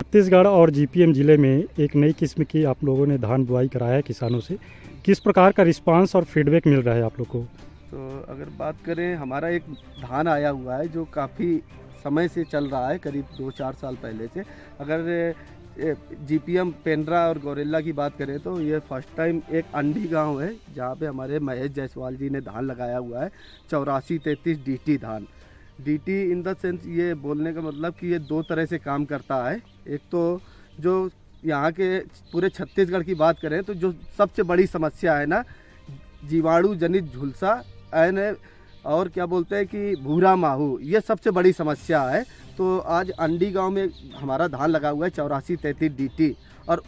छत्तीसगढ़ और जीपीएम ज़िले में एक नई किस्म की आप लोगों ने धान बुआई कराया है किसानों से। किस प्रकार का रिस्पांस और फीडबैक मिल रहा है आप लोग को? तो अगर बात करें, हमारा एक धान आया हुआ है जो काफ़ी समय से चल रहा है, करीब 2-4 साल पहले से। अगर जीपीएम पेंड्रा और गोरेला की बात करें तो ये फर्स्ट टाइम एक अंडी गांव है जहाँ पे हमारे महेश जायसवाल जी ने धान लगाया हुआ है 8433 डीटी धान। डीटी इन द सेंस ये बोलने का मतलब कि ये 2 तरह से काम करता है। एक तो जो यहाँ के पूरे छत्तीसगढ़ की बात करें तो जो सबसे बड़ी समस्या है ना, जीवाणु जनित झुलसा एंड और क्या बोलते हैं कि भूरा माहू, ये सबसे बड़ी समस्या है। तो आज अंडी गांव में हमारा धान लगा हुआ है 8433 डीटी, और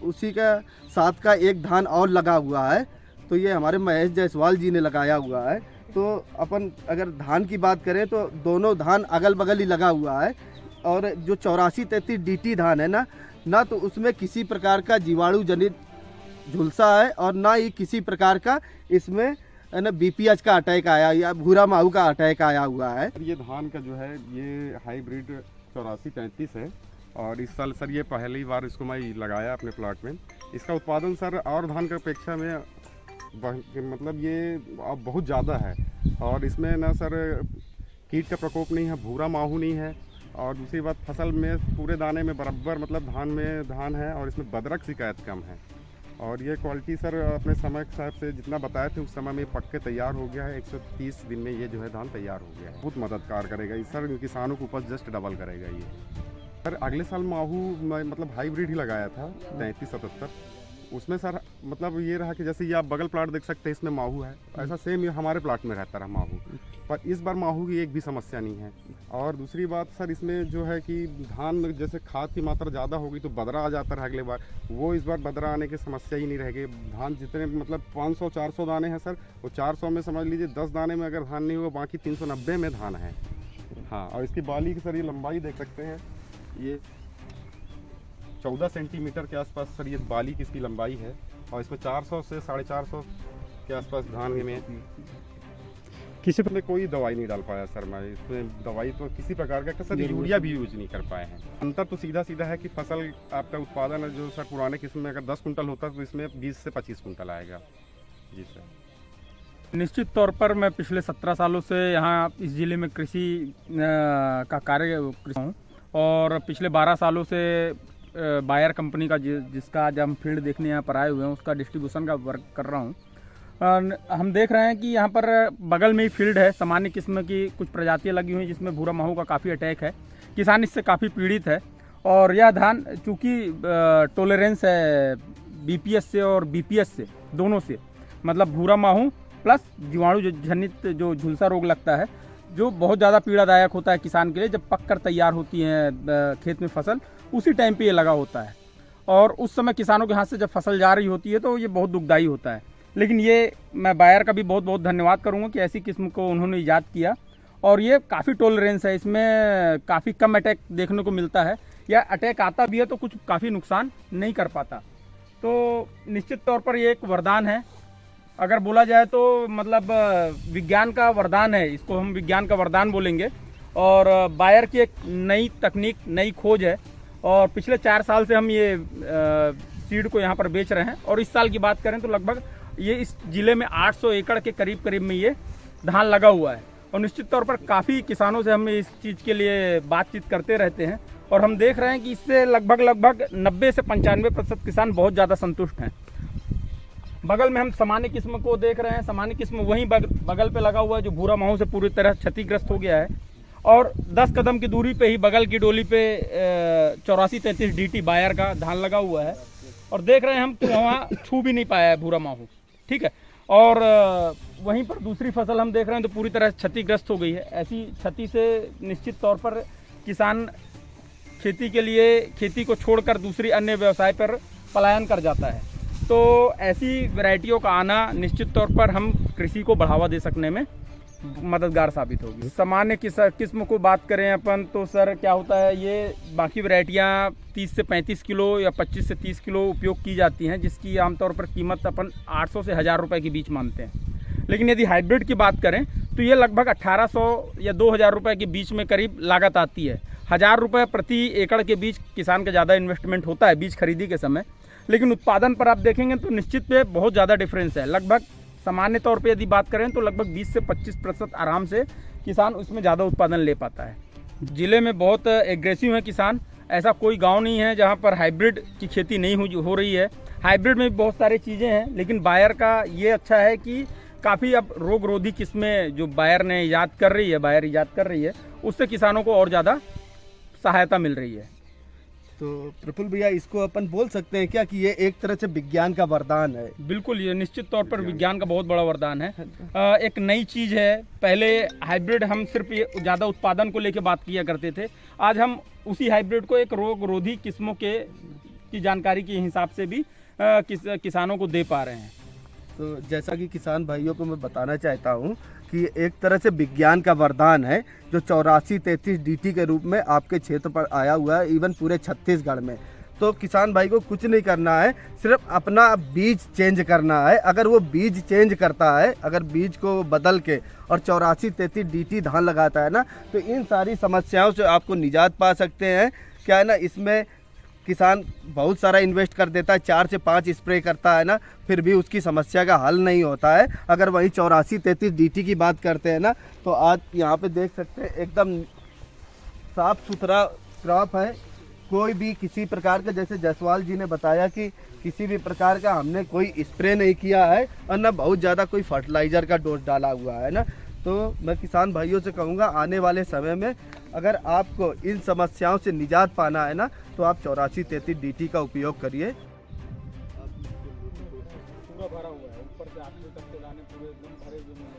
उसी का साथ का एक धान और लगा हुआ है, तो ये हमारे महेश जायसवाल जी ने लगाया हुआ है। तो अपन अगर धान की बात करें तो दोनों धान अगल बगल ही लगा हुआ है। और जो 8433 डीटी धान है ना तो उसमें किसी प्रकार का जीवाणु जनित झुलसा है और ना ही किसी प्रकार का इसमें है ना बीपीएच का अटैक आया या भूरा माहू का अटैक आया हुआ है। ये धान का जो है ये हाइब्रिड 8433 है, और इस साल सर ये पहली बार इसको मैं लगाया अपने प्लाट में। इसका उत्पादन सर और धान की अपेक्षा में मतलब ये अब बहुत ज़्यादा है, और इसमें ना सर कीट का प्रकोप नहीं है, भूरा माहू नहीं है, और दूसरी बात फसल में पूरे दाने में बराबर मतलब धान है, और इसमें बदरक शिकायत कम है। और ये क्वालिटी सर अपने समय के हिसाब से जितना बताए थे उस समय में पक के तैयार हो गया है। 130 दिन में ये जो है धान तैयार हो गया है। बहुत मददगार करेगा ये सर, किसानों को उपज जस्ट डबल करेगा ये सर। अगले साल माहू मतलब हाइब्रिड ही लगाया था 3377, उसमें सर मतलब ये रहा कि जैसे ये आप बगल प्लाट देख सकते हैं, इसमें माहू है, ऐसा सेम ये हमारे प्लाट में रहता रहा माहू, पर इस बार माहू की एक भी समस्या नहीं है। और दूसरी बात सर इसमें जो है कि धान में जैसे खाद की मात्रा ज़्यादा होगी तो बदरा आ जाता है अगले बार, वो इस बार बदरा आने की समस्या ही नहीं रहेगी। धान जितने मतलब 500-400 दाने हैं सर, वो 400 में समझ लीजिए 10 दाने में अगर धान नहीं हुआ, बाकी 390 में धान है। हाँ, और इसकी बाली की सर ये लंबाई देख सकते हैं, ये 14 सेंटीमीटर के आसपास सर ये बाली की इसकी लंबाई है, और इसमें 400 से 450 के आसपास धान में किसी पर कोई दवाई नहीं डाल पाया सर। मैं इसमें दवाई तो किसी प्रकार का सर यूरिया भी यूज नहीं कर पाए हैं। अंतर तो सीधा है कि फसल आपका उत्पादन है जो सर पुराने किस्म में अगर 10 कुंटल होता तो इसमें 20 से 25 कुंटल आएगा। जी सर। निश्चित तौर पर मैं पिछले 17 सालों से यहाँ इस ज़िले में कृषि का कार्य हूँ, और पिछले 12 सालों से बायर कंपनी का जिसका आज हम फील्ड देखने यहाँ पर आए हुए हैं उसका डिस्ट्रीब्यूशन का वर्क कर रहा हूँ। हम देख रहे हैं कि यहाँ पर बगल में ही फील्ड है, सामान्य किस्म की कुछ प्रजातियाँ लगी हुई जिसमें भूरा माहू का काफ़ी अटैक है। किसान इससे काफ़ी पीड़ित है, और यह धान चूँकि टॉलरेंस है बीपीएस से और बीपीएस से, दोनों से, मतलब भूरा माहू प्लस जीवाणु जनित जो झुलसा रोग लगता है जो बहुत ज़्यादा पीड़ादायक होता है किसान के लिए। जब पक कर तैयार होती है खेत में फसल, उसी टाइम पे ये लगा होता है, और उस समय किसानों के हाथ से जब फसल जा रही होती है तो ये बहुत दुखदायी होता है। लेकिन ये मैं बायर का भी बहुत बहुत धन्यवाद करूँगा कि ऐसी किस्म को उन्होंने ईजाद किया, और ये काफ़ी टॉलरेंस है, इसमें काफ़ी कम अटैक देखने को मिलता है, या अटैक आता भी है तो कुछ काफ़ी नुकसान नहीं कर पाता। तो निश्चित तौर पर ये एक वरदान है, अगर बोला जाए तो मतलब विज्ञान का वरदान है, इसको हम विज्ञान का वरदान बोलेंगे। और बायर की एक नई तकनीक, नई खोज है, और पिछले 4 साल से हम ये सीड को यहाँ पर बेच रहे हैं। और इस साल की बात करें तो लगभग ये इस ज़िले में 800 एकड़ के करीब में ये धान लगा हुआ है, और निश्चित तौर पर काफ़ी किसानों से हम इस चीज़ के लिए बातचीत करते रहते हैं, और हम देख रहे हैं कि इससे लगभग 90 से 95% किसान बहुत ज़्यादा संतुष्ट हैं। बगल में हम सामान्य किस्म को देख रहे हैं, सामान्य किस्म वहीं बगल पे लगा हुआ है जो भूरा माहू से पूरी तरह क्षतिग्रस्त हो गया है, और 10 कदम की दूरी पे ही बगल की डोली पे 8433 डीटी बायर का धान लगा हुआ है, और देख रहे हैं हम कि वहाँ छू भी नहीं पाया है भूरा माहू, ठीक है। और वहीं पर दूसरी फसल हम देख रहे हैं तो पूरी तरह क्षतिग्रस्त हो गई है। ऐसी क्षति से निश्चित तौर पर किसान खेती को छोड़कर दूसरी अन्य व्यवसाय पर पलायन कर जाता है। तो ऐसी वैरायटियों का आना निश्चित तौर पर हम कृषि को बढ़ावा दे सकने में मददगार साबित होगी। सामान्य किस्म को बात करें अपन तो सर क्या होता है, ये बाकी वैरायटियाँ 30 से 35 किलो या 25 से 30 किलो उपयोग की जाती हैं, जिसकी आमतौर पर कीमत अपन 800 से 1000 रुपये के बीच मानते हैं। लेकिन यदि हाइब्रिड की बात करें तो ये लगभग 1800 या 2000 रुपये के बीच में करीब लागत आती है। ₹1000 प्रति एकड़ के बीज किसान का ज़्यादा इन्वेस्टमेंट होता है बीज खरीदी के समय, लेकिन उत्पादन पर आप देखेंगे तो निश्चित पे बहुत ज़्यादा डिफरेंस है। लगभग सामान्य तौर पे यदि बात करें तो लगभग 20 से 25% आराम से किसान उसमें ज़्यादा उत्पादन ले पाता है। ज़िले में बहुत एग्रेसिव है किसान, ऐसा कोई गांव नहीं है जहां पर हाइब्रिड की खेती नहीं हो रही है। हाइब्रिड में भी बहुत सारी चीज़ें हैं, लेकिन बायर का ये अच्छा है कि काफ़ी अब रोग रोधी किस्में जो बायर इजाद कर रही है उससे किसानों को और ज़्यादा सहायता मिल रही है। तो प्रफुल्ल भैया, इसको अपन बोल सकते हैं क्या कि ये एक तरह से विज्ञान का वरदान है? बिल्कुल, ये निश्चित तौर पर विज्ञान का बहुत बड़ा वरदान है। एक नई चीज़ है। पहले हाइब्रिड हम सिर्फ ये ज़्यादा उत्पादन को लेकर बात किया करते थे, आज हम उसी हाइब्रिड को एक रोग रोधी किस्मों की जानकारी के हिसाब से भी किसानों को दे पा रहे हैं। तो जैसा कि किसान भाइयों को मैं बताना चाहता हूँ कि ये एक तरह से विज्ञान का वरदान है जो 8433 DT के रूप में आपके क्षेत्र पर आया हुआ है, इवन पूरे छत्तीसगढ़ में। तो किसान भाई को कुछ नहीं करना है, सिर्फ अपना बीज चेंज करना है। अगर वो बीज चेंज करता है, अगर बीज को बदल के और 8433 DT धान लगाता है ना, तो इन सारी समस्याओं से आपको निजात पा सकते हैं। क्या है ना, इसमें किसान बहुत सारा इन्वेस्ट कर देता है, 4 से 5 स्प्रे करता है ना, फिर भी उसकी समस्या का हल नहीं होता है। अगर वहीं 8433 DT की बात करते हैं ना, तो आज यहाँ पे देख सकते हैं एकदम साफ सुथरा क्रॉप है। कोई भी किसी प्रकार का, जैसे जायसवाल जी ने बताया कि किसी भी प्रकार का हमने कोई स्प्रे नहीं किया है और ना बहुत ज़्यादा कोई फर्टिलाइज़र का डोज डाला हुआ है ना। तो मैं किसान भाइयों से कहूँगा, आने वाले समय में अगर आपको इन समस्याओं से निजात पाना है ना, तो आप 8433 DT का उपयोग करिए। पूरा भरा हुआ है, ऊपर से आखिर तक के दाने पूरे एकदम भरे हुए हैं।